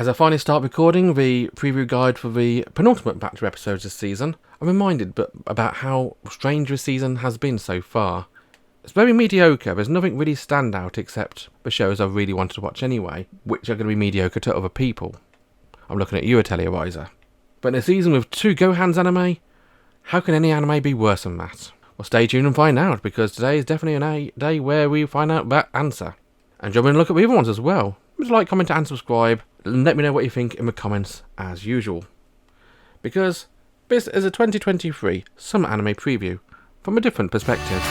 As I finally start recording the preview guide for the penultimate batch of episodes this season, I'm reminded about how strange this season has been so far. It's very mediocre. There's nothing really stand out except the shows I really wanted to watch anyway, which are going to be mediocre to other people. I'm looking at you, Atelier Riser. But in a season with 2 Gohans anime, how can any anime be worse than that? Well, stay tuned and find out, because today is definitely a day where we find out that answer. And jump in and look at the other ones as well. Just like, comment and subscribe, and let me know what you think in the comments as usual. Because this is a 2023 summer anime preview from a different perspective.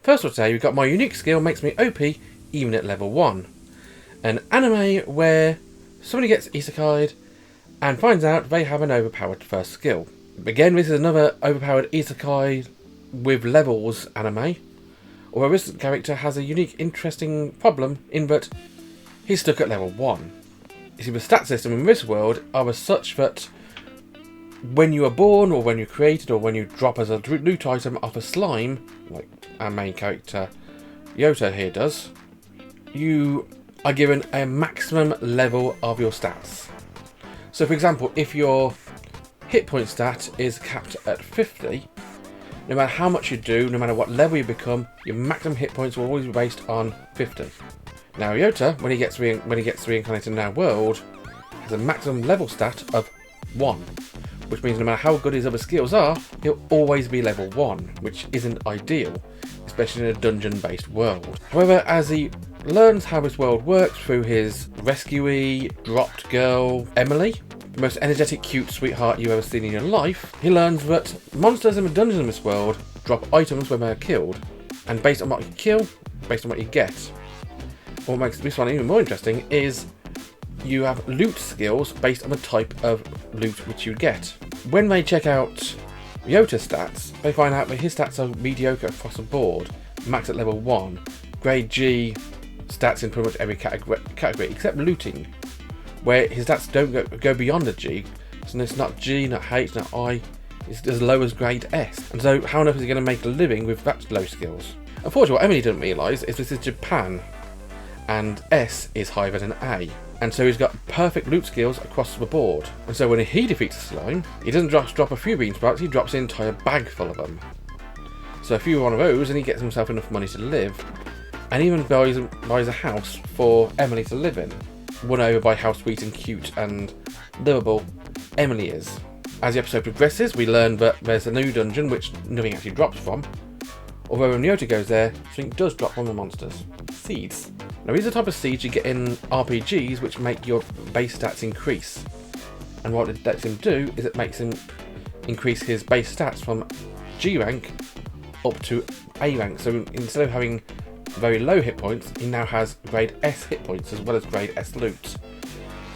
First of all today, we've got My Unique Skill Makes Me OP Even at Level 1. An anime where somebody gets isekai'd and finds out they have an overpowered first skill. Again, this is another overpowered isekai with levels anime, although this character has a unique, interesting problem in that he's stuck at level 1. You see, the stat system in this world are as such that when you are born, or when you're created, or when you drop as a loot item off a slime, like our main character Yota here does, you are given a maximum level of your stats. So for example, if your hit point stat is capped at 50, no matter how much you do, no matter what level you become, your maximum hit points will always be based on 50. Now Yota, when he gets reincarnated in our world, has a maximum level stat of 1, which means no matter how good his other skills are, he'll always be level 1, which isn't ideal, especially in a dungeon-based world. However, as he learns how this world works through his rescuee, dropped girl, Emily, the most energetic, cute sweetheart you've ever seen in your life, he learns that monsters in the dungeons in this world drop items when they're killed, and based on what you kill, based on what you get. What makes this one even more interesting is you have loot skills based on the type of loot which you get. When they check out Yota's stats, they find out that his stats are mediocre across the board, max at level 1, grade G stats in pretty much every category except looting, where his stats don't go beyond a G, so it's not G, not H, not I, it's as low as grade S. And so how on earth is he going to make a living with that low skills? Unfortunately, what Emily didn't realise is this is Japan, and S is higher than A. And so he's got perfect loot skills across the board. And so when he defeats a slime, he doesn't just drop a few bean sprouts, he drops an entire bag full of them. So a few one of those, and he gets himself enough money to live, and even buys a house for Emily to live in, won over by how sweet and cute and livable Emily is. As the episode progresses, we learn that there's a new dungeon which nothing actually drops from, although when Yota goes there, something does drop from the monsters. Seeds. Now these are the type of seeds you get in RPGs which make your base stats increase. And what it lets him do is it makes him increase his base stats from G rank up to A rank. So instead of having very low hit points, he now has grade S hit points as well as grade S loot.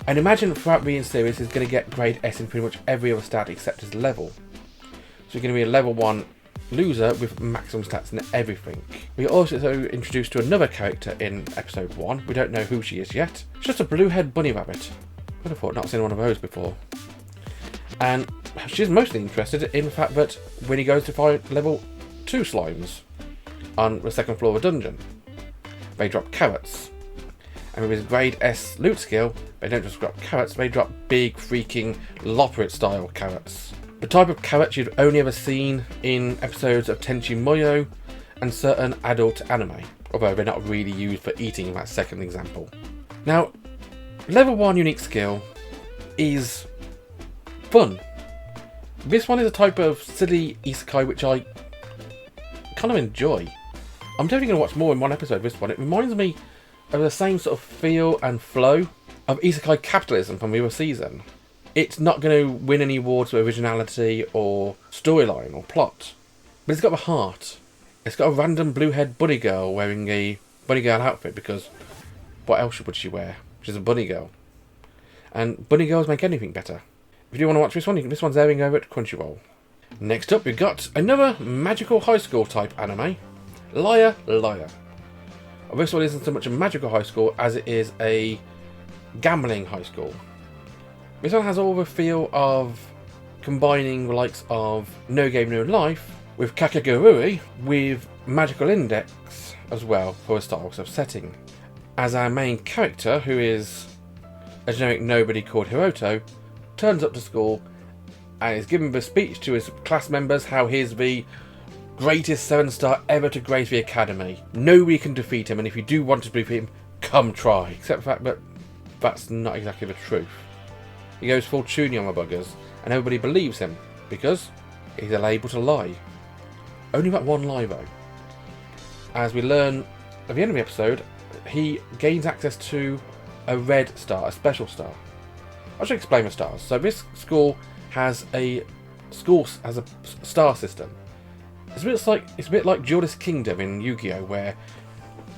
And imagine throughout the series he's going to get grade S in pretty much every other stat except his level. So you're going to be a level 1 loser with maximum stats and everything. We are also introduced to another character in episode 1. We don't know who she is yet. It's just a blue-haired bunny rabbit. I'd have thought not seen one of those before. And she's mostly interested in the fact that when he goes to fight level 2 slimes on the second floor of a dungeon, they drop carrots. And with his grade S loot skill, they don't just drop carrots, they drop big freaking Loperit style carrots. The type of carrots you've only ever seen in episodes of Tenchi Muyo and certain adult anime, although they're not really used for eating in that second example. Now, level 1 unique skill is fun. This one is a type of silly isekai which I kind of enjoy. I'm definitely going to watch more in one episode of this one. It reminds me of the same sort of feel and flow of isekai capitalism from the other season. It's not going to win any awards for originality or storyline or plot, but it's got a heart. It's got a random blue-haired bunny girl wearing a bunny girl outfit because what else would she wear? She's a bunny girl. And bunny girls make anything better. If you want to watch this one, this one's airing over at Crunchyroll. Next up, we've got another magical high school type anime, Liar Liar. This one isn't so much a magical high school as it is a gambling high school. This one has all the feel of combining the likes of No Game No Life with Kakagurui with Magical Index as well for a Star Wars setting. As our main character, who is a generic nobody called Hiroto, turns up to school and is giving a speech to his class members how he's the greatest 7-star ever to grace the academy. Nobody can defeat him, and if you do want to defeat him, come try. Except for the fact that that's not exactly the truth. He goes full Chuny on the buggers, and everybody believes him because he's able to lie. Only that one lie though. As we learn at the end of the episode, he gains access to a red star, a special star. I should explain the stars. So this school has a star system. It's a bit like Duelist Kingdom in Yu-Gi-Oh, where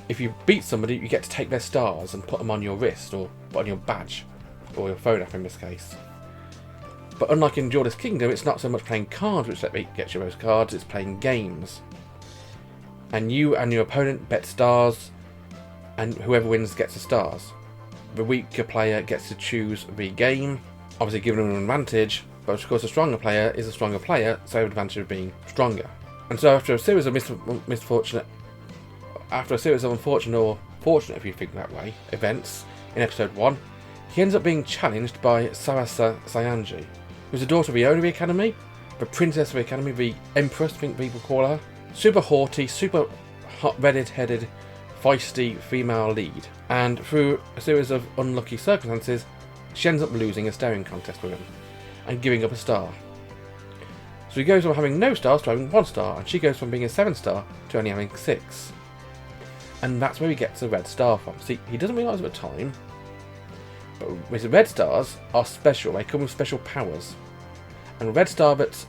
if you beat somebody, you get to take their stars and put them on your wrist or put on your badge or your phone app in this case. But unlike in Duelist Kingdom, it's not so much playing cards which gets you those cards, it's playing games. And you and your opponent bet stars, and whoever wins gets the stars. The weaker player gets to choose the game, obviously giving them an advantage, but of course the stronger player is a stronger player, so the advantage of being stronger. And so after a series of unfortunate, or fortunate if you think that way, events in episode 1, he ends up being challenged by Sarasa Sayanji, who's the daughter of the owner of the academy, the princess of the academy, the empress, I think people call her. Super haughty, super hot, redheaded, feisty female lead. And through a series of unlucky circumstances, she ends up losing a staring contest with him and giving up a star. So he goes from having no stars to having 1 star, and she goes from being a 7-star to only having 6. And that's where he gets the red star from. See, he doesn't realise at the time, but his red stars are special. They come with special powers. And the red star that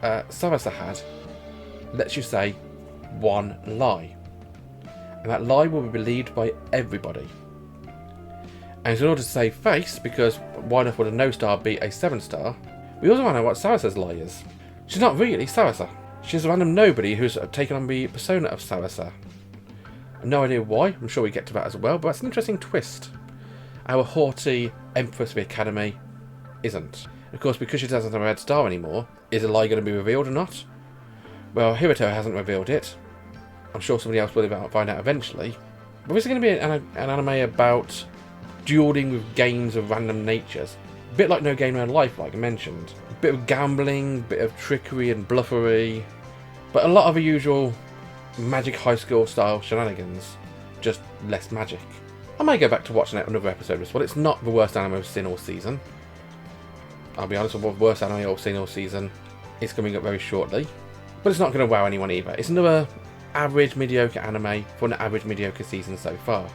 Sarasa had lets you say one lie. And that lie will be believed by everybody. And in order to save face, because why not would a no star be a 7-star, we also want to know what Sarasa's lie is. She's not really Sarasa. She's a random nobody who's taken on the persona of Sarasa. No idea why, I'm sure we get to that as well, but that's an interesting twist. Our haughty Empress of the Academy isn't. Of course, because she doesn't have a red star anymore, is the lie going to be revealed or not? Well, Hiroto hasn't revealed it. I'm sure somebody else will find out eventually. But this is going to be an anime about dueling with games of random natures. A bit like No Game No Life, like I mentioned. A bit of gambling, a bit of trickery and bluffery. But a lot of the usual Magic High School style shenanigans. Just less magic. I may go back to watching another episode as well. It's not the worst anime I've seen all season. I'll be honest, the worst anime I've seen all season is coming up very shortly. But it's not going to wow anyone either. It's another average mediocre anime for an average mediocre season so far.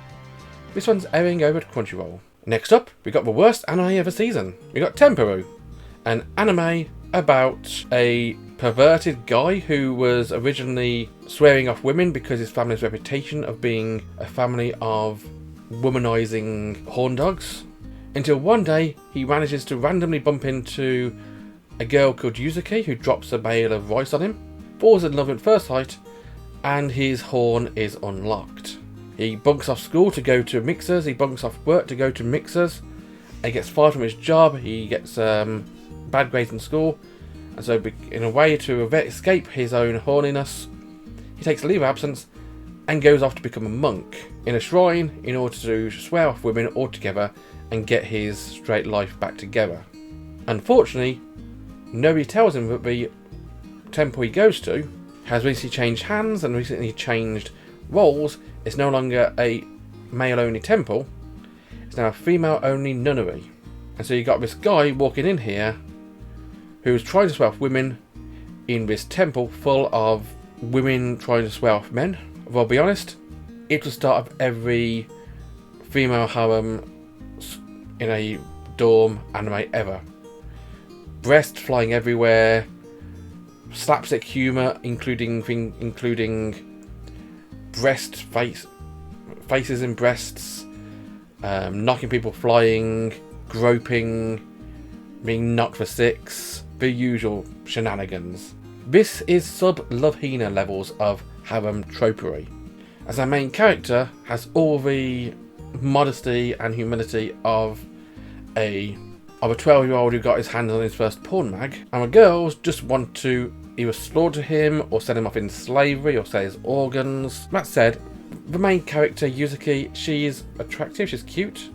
This one's airing over at Crunchyroll. Next up, we got the worst anime of the season. We got TenPuru, an anime about a perverted guy who was originally swearing off women because his family's reputation of being a family of womanizing horn dogs. Until one day, he manages to randomly bump into a girl called Yuzuki who drops a bale of rice on him, falls in love at first sight, and his horn is unlocked. He bunks off school to go to mixers, he bunks off work to go to mixers, he gets fired from his job, he gets bad grades in school, and so in a way to escape his own horniness, he takes a leave of absence and goes off to become a monk in a shrine in order to swear off women altogether and get his straight life back together. Unfortunately, nobody tells him that the temple he goes to has recently changed hands and recently changed roles. It's no longer a male-only temple, it's now a female-only nunnery. And so you got this guy walking in here who's trying to swear off women in this temple full of women trying to swear off men. Well, I'll be honest, it's the start of every female harem in a dorm anime ever. Breasts flying everywhere, slapstick humour, including faces in breasts, knocking people flying, groping, being knocked for 6, the usual shenanigans. This is sub-Love Hina levels of harem tropery, as our main character has all the modesty and humility of a of a 12-year-old who got his hands on his first porn mag, and the girls just want to either slaughter him or send him off in slavery or sell his organs. That said, the main character, Yuzuki, she's attractive, she's cute,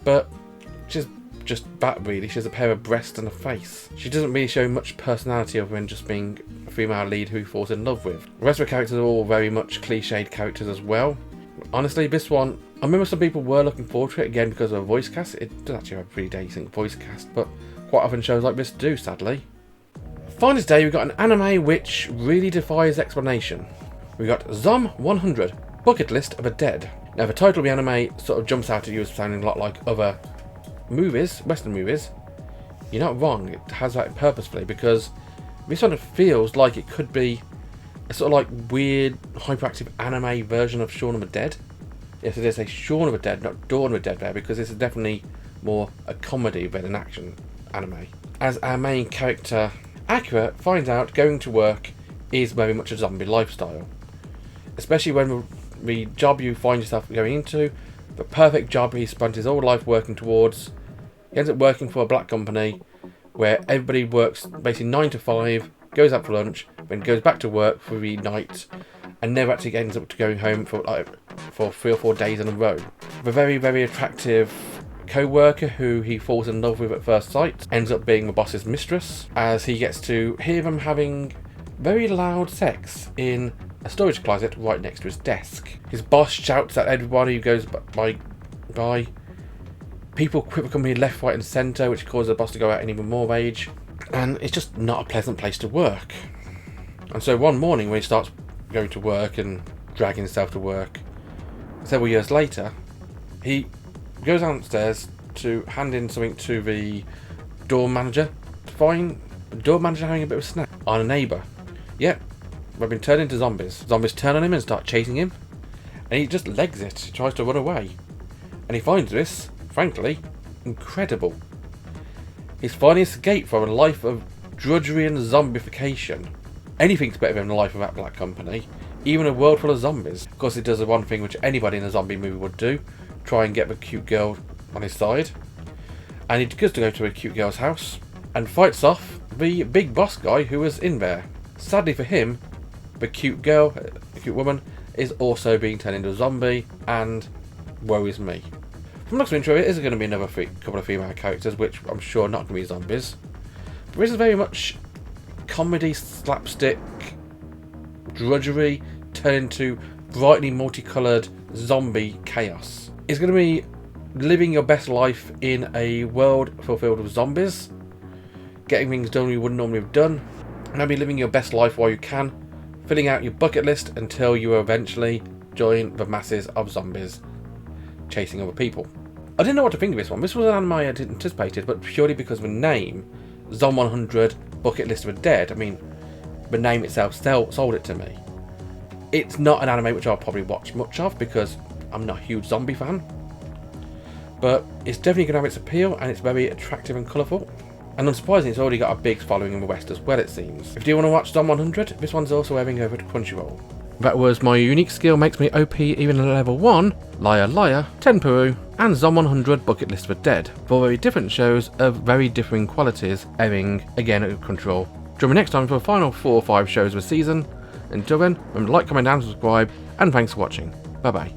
but she's just that really. She has a pair of breasts and a face. She doesn't really show much personality other than just being a female lead who he falls in love with. The rest of the characters are all very much cliched characters as well. Honestly, this one, I remember some people were looking forward to it again because of a voice cast. It does actually have a pretty decent voice cast, but quite often shows like this do, sadly. Finally today, we've got an anime which really defies explanation. We've got Zom 100, Bucket List of the Dead. Now the title of the anime sort of jumps out at you as sounding a lot like other movies, Western movies. You're not wrong, it has that purposefully, because this sort of feels like it could be a sort of like weird, hyperactive anime version of Shaun of the Dead. Yes, it is a Shaun of the Dead, not Dawn of the Dead there, because this is definitely more a comedy than an action anime. As our main character, Akira, finds out going to work is very much a zombie lifestyle. Especially when the job you find yourself going into, the perfect job he spent his whole life working towards. He ends up working for a black company where everybody works basically 9 to 5, goes out for lunch, then goes back to work for the night, and never actually ends up going home for 3 or 4 days in a row. The very, very attractive co-worker who he falls in love with at first sight ends up being the boss's mistress, as he gets to hear them having very loud sex in a storage closet right next to his desk. His boss shouts at everybody who goes by. People quit the company left, right and centre, which causes the boss to go out in even more rage. And it's just not a pleasant place to work. And so one morning when he starts going to work and dragging himself to work, several years later, he goes downstairs to hand in something to the door manager to find the door manager having a bit of a snack on a neighbour. Yep, they've been turned into zombies. Zombies turn on him and start chasing him, and he just legs it, tries to run away. And he finds this, frankly, incredible. He's finally escaped from a life of drudgery and zombification. Anything's better than the life of that black company, even a world full of zombies. Of course, he does the one thing which anybody in a zombie movie would do, try and get the cute girl on his side. And he goes to go to a cute girl's house and fights off the big boss guy who was in there. Sadly for him, the cute girl, the cute woman, is also being turned into a zombie, and woe is me. From the looks of the intro, it is going to be another couple of female characters, which I'm sure are not going to be zombies. But this is very much comedy, slapstick, drudgery, turned into brightly multicoloured zombie chaos. It's going to be living your best life in a world fulfilled with zombies, getting things done you wouldn't normally have done, and maybe living your best life while you can, filling out your bucket list until you eventually join the masses of zombies chasing other people. I didn't know what to think of this one. This was an anime I hadn't anticipated, but purely because of the name, Zom 100 Bucket List of the Dead. I mean, the name itself sold it to me. It's not an anime which I'll probably watch much of because I'm not a huge zombie fan, but it's definitely going to have its appeal, and it's very attractive and colourful. And unsurprisingly, it's already got a big following in the West as well, it seems. If you do want to watch Zom 100, this one's also airing over to Crunchyroll. That was My Unique Skill Makes Me OP Even at Level 1, Liar Liar, TenPuru, and Zom 100 Bucket List for Dead. 4 very different shows of very differing qualities, airing again at Crunchyroll. Join me next time for the final 4 or 5 shows of the season. Until then, remember to like, comment and subscribe, and thanks for watching. Bye bye.